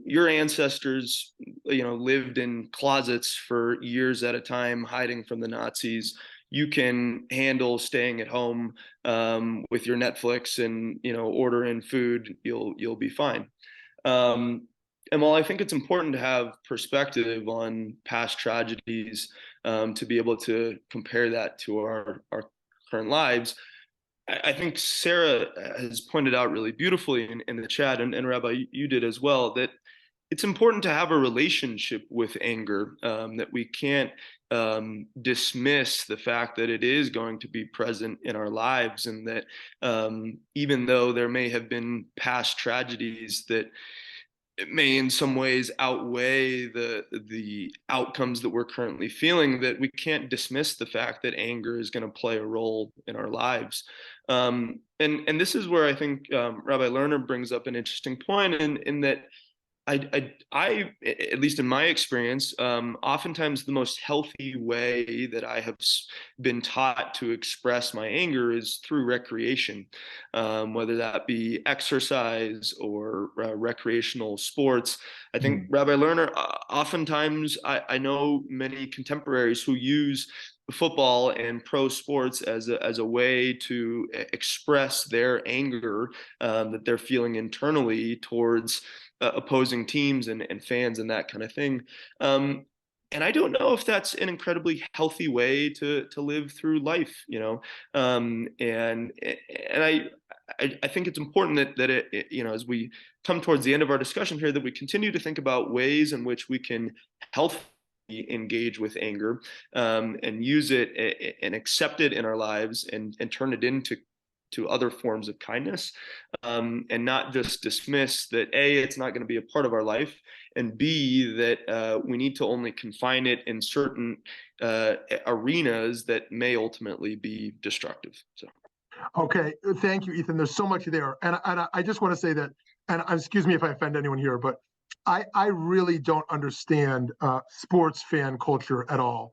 your ancestors, lived in closets for years at a time, hiding from the Nazis. You can handle staying at home with your Netflix and order in food. You'll be fine. And while I think it's important to have perspective on past tragedies, to be able to compare that to our current lives, I think Sarah has pointed out really beautifully in the chat, and Rabbi, you did as well, that it's important to have a relationship with anger, that we can't dismiss the fact that it is going to be present in our lives, and that even though there may have been past tragedies that it may in some ways outweigh the outcomes that we're currently feeling, that we can't dismiss the fact that anger is going to play a role in our lives. And this is where I think Rabbi Lerner brings up an interesting point in that I, at least in my experience, oftentimes the most healthy way that I have been taught to express my anger is through recreation, whether that be exercise or recreational sports. I think Rabbi Lerner, oftentimes I know many contemporaries who use football and pro sports as a way to express their anger that they're feeling internally towards opposing teams and fans and that kind of thing. And I don't know if that's an incredibly healthy way to live through life, and I think it's important that it, as we come towards the end of our discussion here, that we continue to think about ways in which we can healthfully engage with anger, and use it and accept it in our lives, and turn it into other forms of kindness, and not just dismiss that A, it's not going to be a part of our life, and B, that we need to only confine it in certain arenas that may ultimately be destructive. So. Okay, thank you, Ethan. There's so much there, and I just want to say that, and excuse me if I offend anyone here, but I really don't understand sports fan culture at all.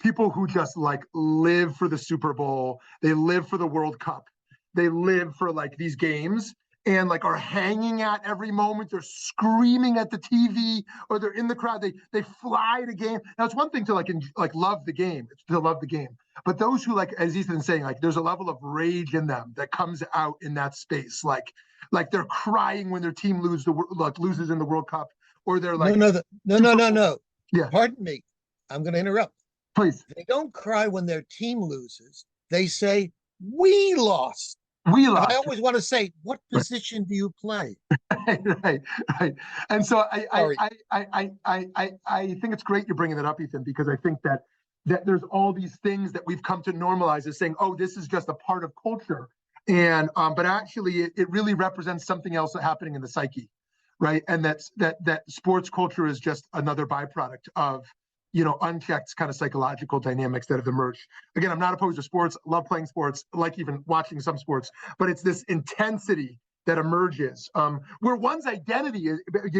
People who just live for the Super Bowl, they live for the World Cup, they live for these games, and are hanging at every moment. They're screaming at the TV, or they're in the crowd. They fly to game. Now it's one thing to love the game, but those who, as Ethan's saying, there's a level of rage in them that comes out in that space, like they're crying when their team loses in the World Cup, or they're no. Yeah. Pardon me. I'm going to interrupt. Please. They don't cry when their team loses. They say, "We lost." We lost. I always want to say, what position do you play? Right. And so I think it's great you're bringing that up, Ethan, because I think that there's all these things that we've come to normalize as saying, oh, this is just a part of culture. And but actually it really represents something else happening in the psyche, right? And that sports culture is just another byproduct of unchecked kind of psychological dynamics that have emerged. Again, I'm not opposed to sports, love playing sports, like even watching some sports, but it's this intensity that emerges, where one's identity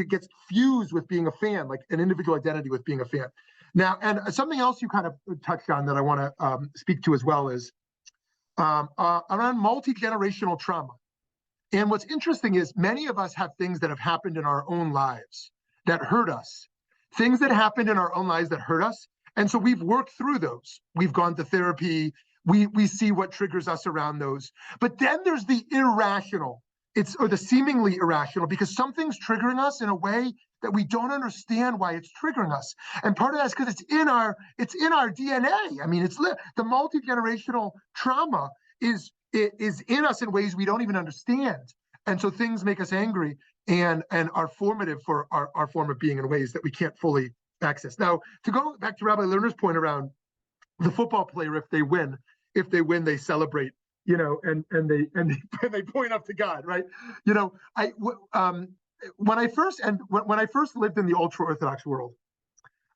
gets fused with being a fan, like an individual identity with being a fan. Now, and something else you kind of touched on that I want to speak to as well is around multi-generational trauma. And what's interesting is many of us have things that have happened in our own lives that hurt us, things that happened in our own lives that hurt us. And so we've worked through those. We've gone to therapy. We see what triggers us around those. But then there's the irrational, or the seemingly irrational, because something's triggering us in a way that we don't understand why it's triggering us. And part of that is because it's in our DNA. I mean, the multi-generational trauma is in us in ways we don't even understand. And so things make us angry and are formative for our form of being in ways that we can't fully access. Now, to go back to Rabbi Lerner's point around the football player, if they win, they celebrate, and they point up to God, right? When I first lived in the ultra Orthodox world,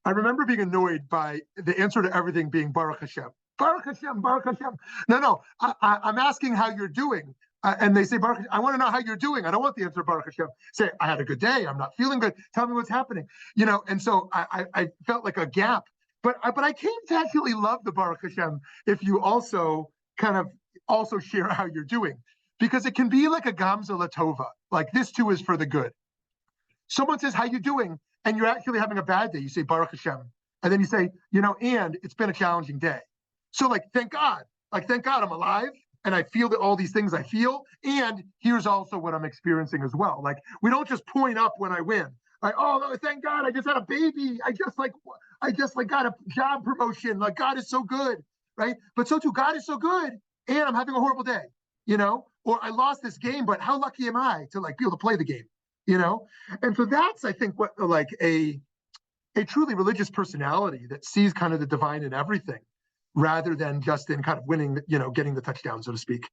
I remember being annoyed by the answer to everything being Baruch Hashem. Baruch Hashem, Baruch Hashem. No, I'm asking how you're doing. And they say, Baruch Hashem, I want to know how you're doing. I don't want the answer, Baruch Hashem. Say, I had a good day. I'm not feeling good. Tell me what's happening. And so I felt like a gap. But I came to actually love the Baruch Hashem if you also share how you're doing. Because it can be like a Gamza Latova. Like, this too is for the good. Someone says, how you doing? And you're actually having a bad day. You say, Baruch Hashem. And then you say, and it's been a challenging day. So thank God. Thank God I'm alive. And I feel that all these things I feel. And here's also what I'm experiencing as well. We don't just point up when I win. Oh, no, thank God I just had a baby. I just got a job promotion. God is so good, right? But so too, God is so good. And I'm having a horrible day, or I lost this game, but how lucky am I to be able to play the game, And so that's, I think, what a truly religious personality that sees kind of the divine in everything, rather than just in kind of winning, getting the touchdown, so to speak.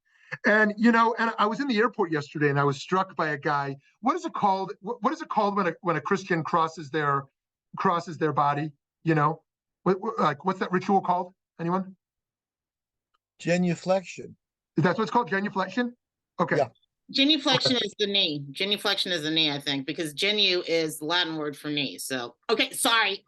And, and I was in the airport yesterday and I was struck by a guy. What is it called? What is it called when a Christian crosses their body? What's that ritual called? Anyone? Genuflection. That's what it's called, genuflection? Okay. Yeah. Genuflection is the knee. Genuflection is the knee, I think, because genu is the Latin word for knee. So, okay, sorry.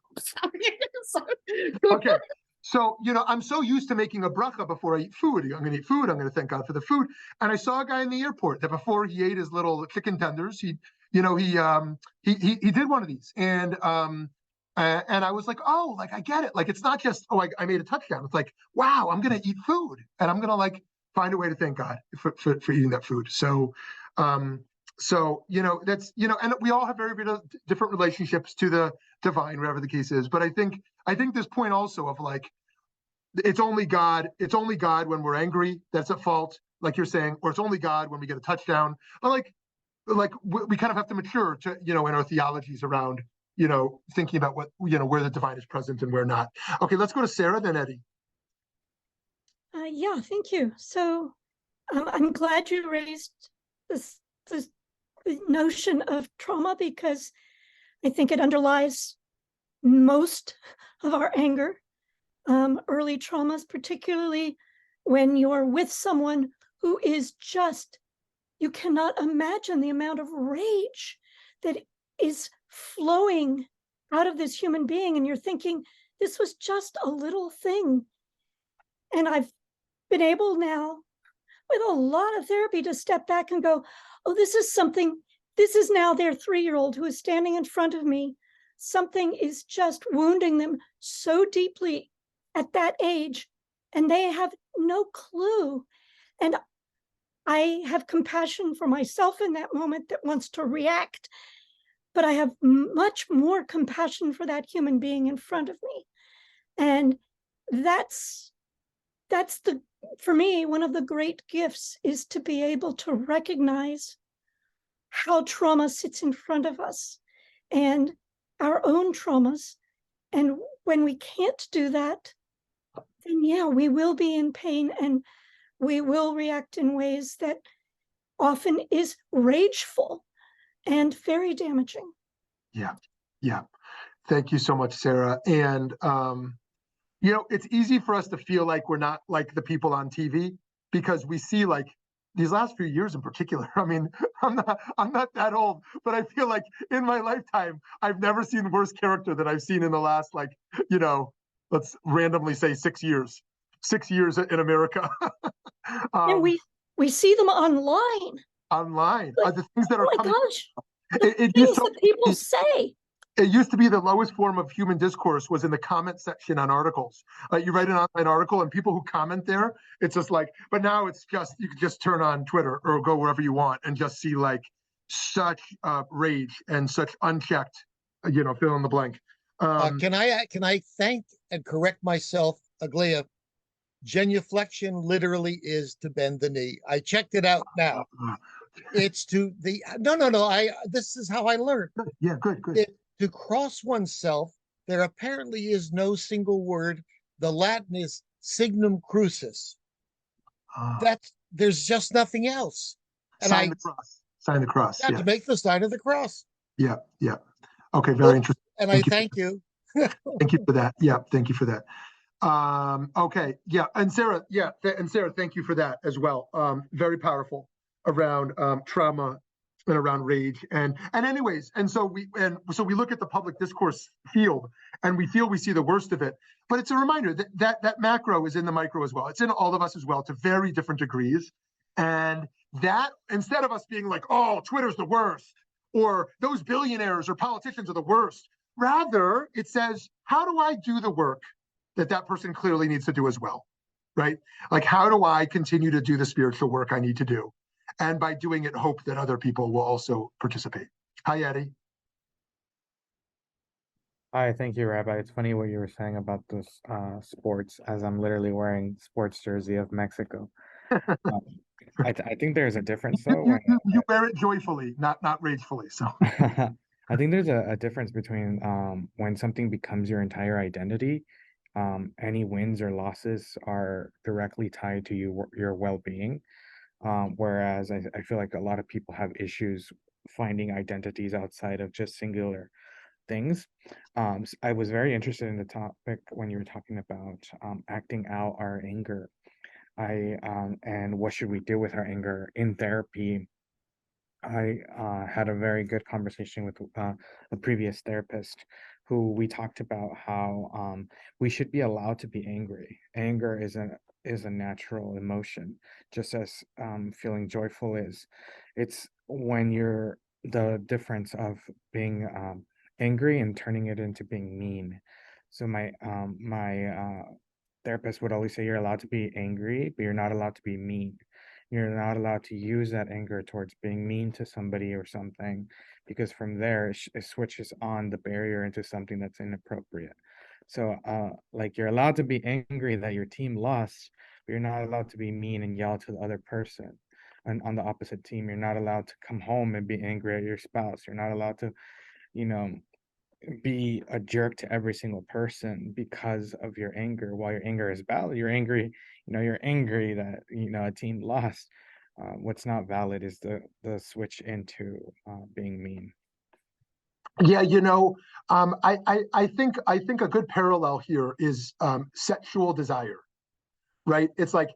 Okay. So, I'm so used to making a bracha before I eat food. I'm going to eat food. I'm going to thank God for the food. And I saw a guy in the airport that before he ate his little chicken tenders, he did one of these. And I was like, oh, I get it. It's not just, I made a touchdown. It's wow, I'm going to eat food and I'm going to find a way to thank God for eating that food. So, that's, and we all have very, very different relationships to the divine, whatever the case is. But I think this point also of it's only God when we're angry that's at fault, like you're saying, or it's only God when we get a touchdown. But we kind of have to mature to, in our theologies around, thinking about what, where the divine is present and where not. Okay, let's go to Sarah, then Eddie. Yeah, thank you. So I'm glad you raised this the notion of trauma, because I think it underlies most of our anger, early traumas, particularly when you're with someone who is just, you cannot imagine the amount of rage that is flowing out of this human being. And you're thinking, this was just a little thing. And I've been able now, with a lot of therapy, to step back and go, oh, this is now their 3-year-old who is standing in front of me. Something is just wounding them so deeply at that age, and they have no clue. And I have compassion for myself in that moment that wants to react, but I have much more compassion for that human being in front of me. And that's for me, one of the great gifts is to be able to recognize how trauma sits in front of us and our own traumas. And when we can't do that, then yeah, we will be in pain and we will react in ways that often is rageful and very damaging. Yeah. Thank you so much, Sarah. And, it's easy for us to feel like we're not like the people on TV, because we see these last few years in particular. I mean, I'm not that old, but I feel like in my lifetime, I've never seen worse character than I've seen in the last, let's randomly say 6 years. 6 years in America. And we see them online. online. Like, The things that oh are my coming. gosh, It things used to that people say. it used to be the lowest form of human discourse was in the comment section on articles. You write an online article and people who comment there, it's just like, but now it's just, you can just turn on Twitter or go wherever you want and just see like such rage and such unchecked, fill in the blank. Can I thank and correct myself, Aglaia? Genuflection literally is to bend the knee. I checked it out now. It's to the no. This is how I learned. Yeah, good. To cross oneself, there apparently is no single word. The Latin is signum crucis. There's just nothing else. And sign the cross. Sign the cross. Yeah, to make the sign of the cross. Yeah. Okay, very interesting. And I thank you. Thank you for that. Yeah, thank you for that. Okay, yeah, and Sarah, thank you for that as well. Very powerful around trauma and around rage and anyways, and so we look at the public discourse field and we feel we see the worst of it, but it's a reminder that macro is in the micro as well. It's in all of us as well to very different degrees, and that instead of us being like, oh, Twitter's the worst, or those billionaires or politicians are the worst, rather it says, how do I do the work that person clearly needs to do as well, right? Like, how do I continue to do the spiritual work I need to do? And by doing it, hope that other people will also participate. Hi, Eddie. Hi, thank you, Rabbi. It's funny what you were saying about those sports, as I'm literally wearing sports jersey of Mexico. I think there's a difference, though. You wear it joyfully, not ragefully. So I think there's a difference between when something becomes your entire identity. Any wins or losses are directly tied to your well-being. Whereas I feel like a lot of people have issues finding identities outside of just singular things. I was very interested in the topic when you were talking about acting out our anger. And what should we do with our anger in therapy? I had a very good conversation with a previous therapist who we talked about how we should be allowed to be angry. Anger is a natural emotion, just as feeling joyful is. It's when you're the difference of being angry and turning it into being mean. So my therapist would always say you're allowed to be angry, but you're not allowed to be mean. You're not allowed to use that anger towards being mean to somebody or something, because from there it switches on the barrier into something that's inappropriate. So like, you're allowed to be angry that your team lost, but you're not allowed to be mean and yell to the other person. And on the opposite team, you're not allowed to come home and be angry at your spouse. You're not allowed to, be a jerk to every single person because of your anger. While your anger is valid, you're angry, you're angry that, a team lost. What's not valid is the switch into being mean. Yeah, I think a good parallel here is sexual desire, right? It's like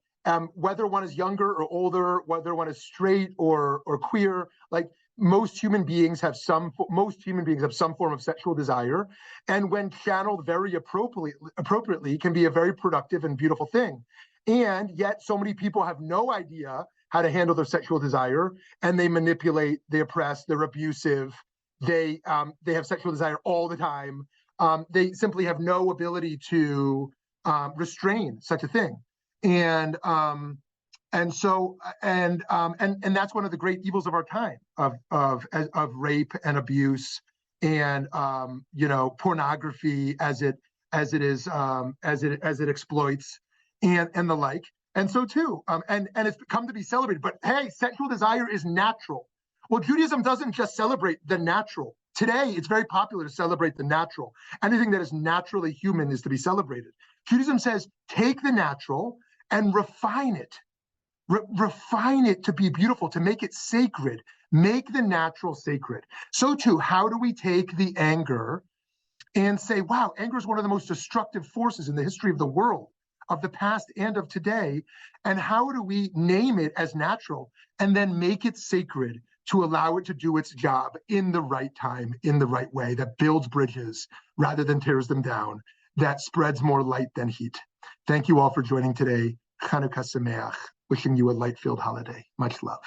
whether one is younger or older, whether one is straight or queer, like most human beings have some form of sexual desire, and when channeled very appropriately, can be a very productive and beautiful thing. And yet, so many people have no idea how to handle their sexual desire, and they manipulate, they oppress, they're abusive. They have sexual desire all the time. They simply have no ability to restrain such a thing, and that's one of the great evils of our time, of rape and abuse, and pornography as it exploits, and the like. And so too, and it's come to be celebrated. But hey, sexual desire is natural. Well, Judaism doesn't just celebrate the natural. Today, it's very popular to celebrate the natural. Anything that is naturally human is to be celebrated. Judaism says, take the natural and refine it. Refine it to be beautiful, to make it sacred. Make the natural sacred. So too, how do we take the anger and say, wow, anger is one of the most destructive forces in the history of the world, of the past and of today, and how do we name it as natural and then make it sacred to allow it to do its job in the right time, in the right way, that builds bridges rather than tears them down, that spreads more light than heat. Thank you all for joining today. Chanukah Sameach. Wishing you a light-filled holiday. Much love.